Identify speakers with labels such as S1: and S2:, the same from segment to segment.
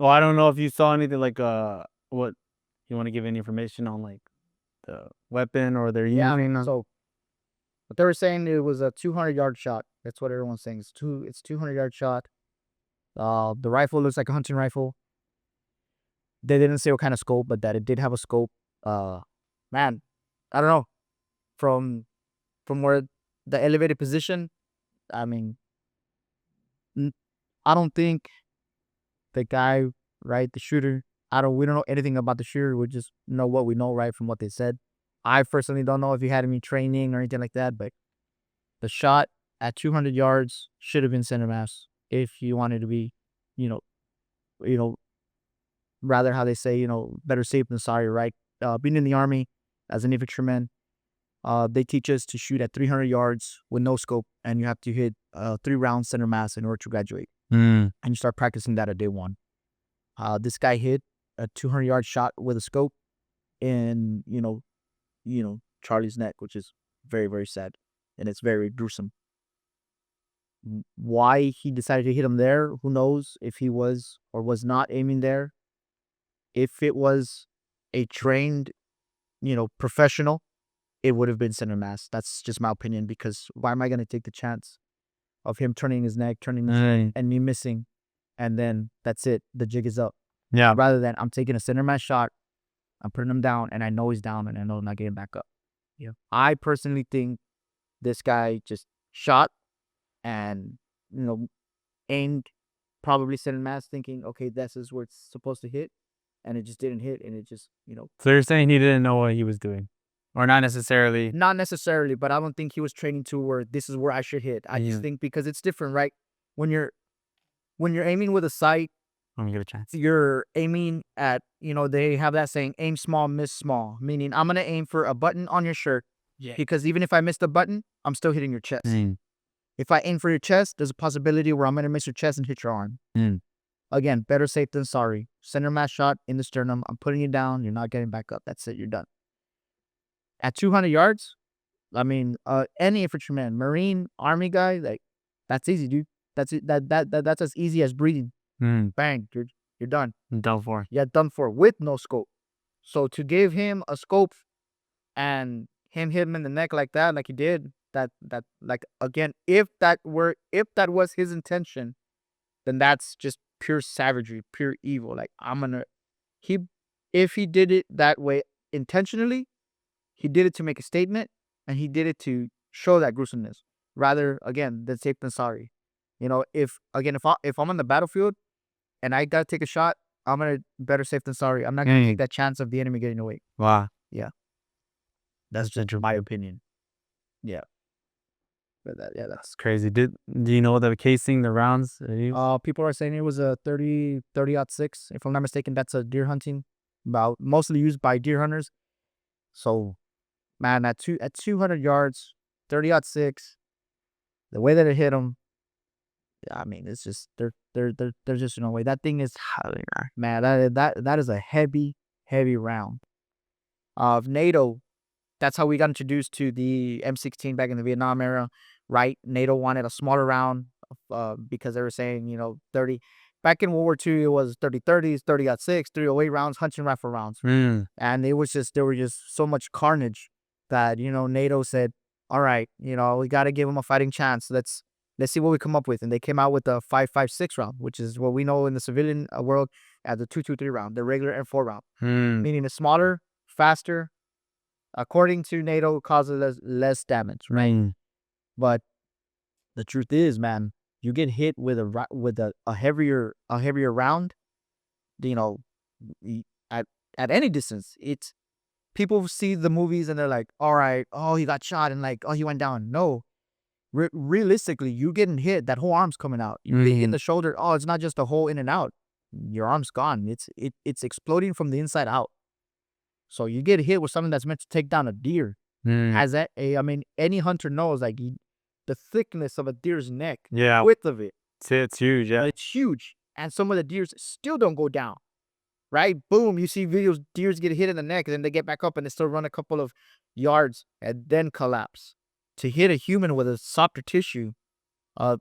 S1: Well, I don't know if you saw anything like what you want to give any information on like the weapon or they're using.
S2: So what they were saying, it was a 200-yard shot. That's what everyone's saying. It's 200-yard shot. The rifle looks like a hunting rifle. They didn't say what kind of scope, but that it did have a scope. Man, I don't know. From where the elevated position, I mean, I don't think the guy, right, the shooter, we don't know anything about the shooter. We just know what we know, right, from what they said. I personally don't know if he had any training or anything like that, but the shot at 200 yards should have been center mass if you wanted to be, you know, rather how they say, better safe than sorry, right? Being in the Army as an infantryman, they teach us to shoot at 300 yards with no scope, and you have to hit 3 rounds center mass in order to graduate. And you start practicing that at day 1. This guy hit a 200-yard shot with a scope in, Charlie's neck, which is very, very sad, and it's very gruesome. Why he decided to hit him there, who knows if he was or was not aiming there. If it was a trained, professional, it would have been center mass. That's just my opinion, because why am I going to take the chance of him turning his neck, and me missing, and then that's it. The jig is up.
S1: Yeah.
S2: Rather than I'm taking a center mass shot, I'm putting him down, and I know he's down, and I know I'm not getting back up. Yeah. I personally think this guy just shot and, aimed probably center mass, thinking, okay, this is where it's supposed to hit, and it just didn't hit, and it just,
S1: So you're saying he didn't know what he was doing, or not necessarily?
S2: Not necessarily, but I don't think he was training to where this is where I should hit. I just think because it's different, right? When you're aiming with a sight,
S1: Let me get a chance.
S2: you're aiming at, they have that saying, aim small, miss small, meaning I'm going to aim for a button on your shirt, because even if I miss the button, I'm still hitting your chest. If I aim for your chest, there's a possibility where I'm going to miss your chest and hit your arm. Again, better safe than sorry. Center mass shot in the sternum. I'm putting you down. You're not getting back up. That's it. You're done. At 200 yards, I mean, any infantryman, Marine, Army guy, like, that's easy, dude. That's it. That's as easy as breathing. Bang, you're done.
S1: Done for.
S2: Yeah, done for, with no scope. So to give him a scope and hit him in the neck like that, like he did, that like, again, if that was his intention, then that's just pure savagery, pure evil. Like, if he did it that way intentionally, he did it to make a statement, and he did it to show that gruesomeness. Rather, again, than safe than sorry. If I'm on the battlefield and I gotta take a shot, I'm gonna better safe than sorry. I'm not gonna take that chance of the enemy getting away.
S1: Wow.
S2: Yeah. That's just my opinion. Yeah. But that's
S1: crazy. Do you know the casing, the rounds?
S2: People are saying it was a 30-06. If I'm not mistaken, that's a deer hunting, mostly used by deer hunters. So, man, at 200 yards, 30-06, the way that it hit him, I mean, it's just there's just no way. That thing is, man, that is a heavy round. Of NATO, that's how we got introduced to the M16 back in the Vietnam era, right? NATO wanted a smaller round, because they were saying, 30. Back in World War II, it was 30-30s, 30-06, 308 rounds, hunting rifle rounds. And there was just so much carnage that, NATO said, all right, we got to give them a fighting chance. Let's see what we come up with. And they came out with the 5.56 round, which is what we know in the civilian world as the 2.23 round, the regular M4 round. Meaning it's smaller, faster, according to NATO, causes less damage, right? But the truth is, man, you get hit with a heavier round, at any distance. It's, people see the movies and they're like, all right, oh, he got shot, and like, oh, he went down. No, realistically, you getting hit, that whole arm's coming out. You get hit in the shoulder. Oh, it's not just a hole in and out. Your arm's gone. It's exploding from the inside out. So you get hit with something that's meant to take down a deer. I mean, any hunter knows, like, the thickness of a deer's neck, width of it.
S1: It's huge, yeah.
S2: It's huge. And some of the deers still don't go down, right? Boom, you see videos, deers get hit in the neck, and then they get back up and they still run a couple of yards and then collapse. To hit a human with a softer tissue, a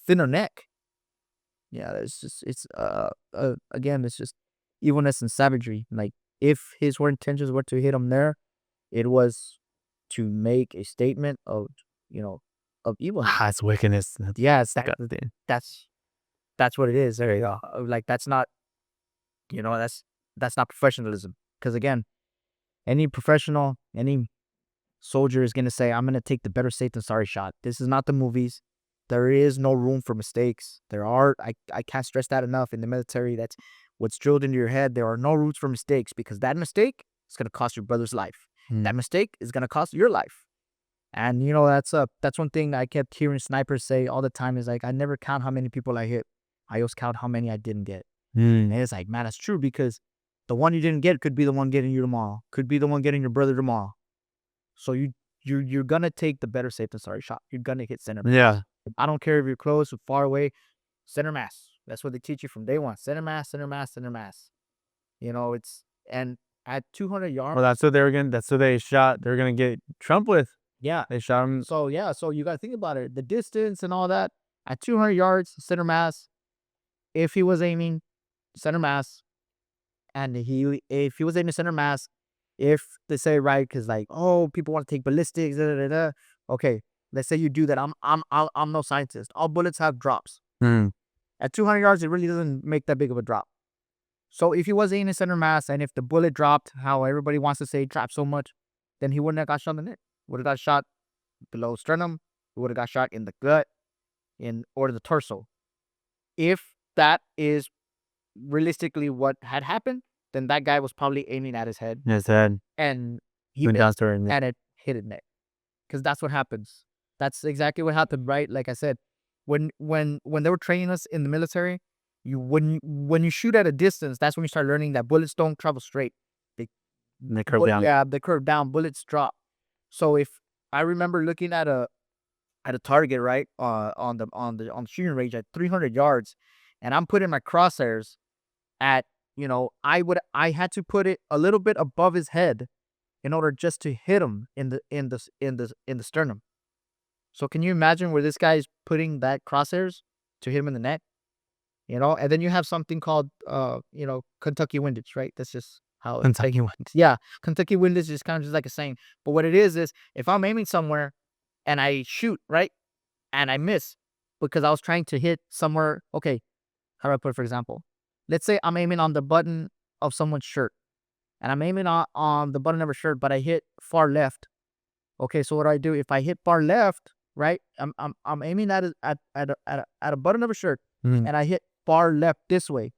S2: thinner neck, Yeah, it's again, it's just evilness and savagery. Like if his intentions were to hit him there, it was to make a statement of, you know, of evil.
S1: It's wickedness.
S2: Yeah, it's
S1: God damn.
S2: that's what it is. There you go. Like that's not, that's not professionalism. Because again, any professional, any soldier is gonna say, "I'm gonna take the better safe than sorry shot." This is not the movies. There is no room for mistakes. I can't stress that enough in the military. That's what's drilled into your head. There are no roots for mistakes because that mistake is gonna cost your brother's life. That mistake is gonna cost your life. And that's one thing I kept hearing snipers say all the time is like, I never count how many people I hit. I always count how many I didn't get. And it's like, man, that's true because the one you didn't get could be the one getting you tomorrow. Could be the one getting your brother tomorrow. So you're gonna take the better safe than sorry shot. You're gonna hit center mass.
S1: Yeah.
S2: I don't care if you're close or far away. Center mass. That's what they teach you from day one. Center mass, center mass, center mass. And at 200 yards.
S1: Well, that's what they were gonna. That's what they shot. They're gonna get Trump with.
S2: Yeah.
S1: They shot him.
S2: So you gotta think about it. The distance and all that. At 200 yards, center mass. If he was aiming center mass, and if he was aiming center mass, if they say right, because like, oh, people want to take ballistics, okay, let's say you do that. I'm no scientist. All bullets have drops. At 200 yards, it really doesn't make that big of a drop. So if he was aiming center mass, and if the bullet dropped, how everybody wants to say dropped so much, then he wouldn't have got shot in the neck. Would have got shot below sternum. He would have got shot in the gut, or the torso. If that is realistically what had happened, then that guy was probably aiming at his head.
S1: His head.
S2: And he
S1: Went down to her
S2: and it hit his neck. Because that's what happens. That's exactly what happened, right? Like I said, when they were training us in the military, when you shoot at a distance, that's when you start learning that bullets don't travel straight.
S1: They curve down.
S2: Yeah, they curve down. Bullets drop. So if I remember looking at a target, right, on the shooting range at 300 yards, and I'm putting my crosshairs at, I had to put it a little bit above his head in order just to hit him in the sternum. So can you imagine where this guy is putting that crosshairs to hit him in the neck? And then you have something called Kentucky windage, right? That's just how
S1: Kentucky windage.
S2: Yeah, Kentucky windage is kind of just like a saying. But what it is if I'm aiming somewhere and I shoot, right, and I miss because I was trying to hit somewhere. Okay, how do I put it? For example, let's say I'm aiming on the button of someone's shirt, and I'm aiming on the button of her shirt, but I hit far left. Okay, so what do I do? If I hit far left, right, I'm aiming at a button of a shirt, and I hit far left this way.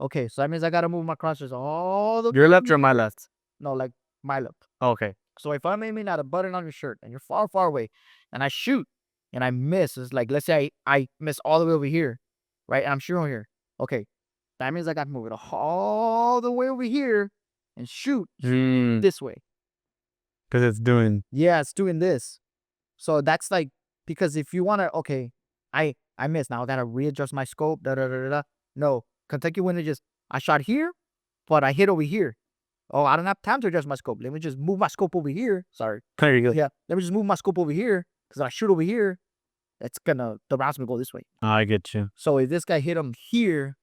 S2: Okay, so that means I gotta move my crosshairs all the.
S1: Your left or my left?
S2: No, like my left.
S1: Okay.
S2: So if I'm aiming at a button on your shirt and you're far, far away, and I shoot and I miss, it's like, let's say I miss all the way over here, right? And I'm shooting over here. Okay, that means I got to move it all the way over here and shoot this way.
S1: Because it's doing.
S2: Yeah, it's doing this. So that's like, because if you want to, okay, I missed. Now I got to readjust my scope. No, Kentucky windage is, I shot here, but I hit over here. Oh, I don't have time to adjust my scope. Let me just move my scope over here. Sorry.
S1: There you go.
S2: Yeah. Let me just move my scope over here. Because I shoot over here, the round's gonna go this way.
S1: I get you.
S2: So if this guy hit him here,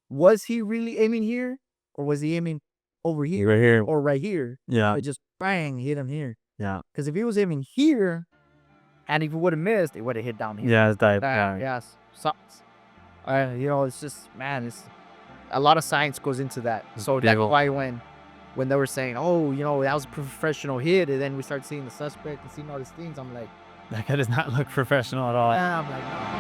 S2: was he really aiming here? Or was he aiming over here?
S1: Right here.
S2: Or right here?
S1: Yeah.
S2: It just bang, hit him here.
S1: Yeah.
S2: Because if he was aiming here, and if he would have missed, it would have hit down here.
S1: Yeah, it's dive.
S2: Yes. It's just, man, it's a lot of science goes into that. So that's why when they were saying, oh, that was a professional hit, and then we start seeing the suspect and seeing all these things, I'm like,
S1: that guy does not look professional at all.
S2: I'm like, no.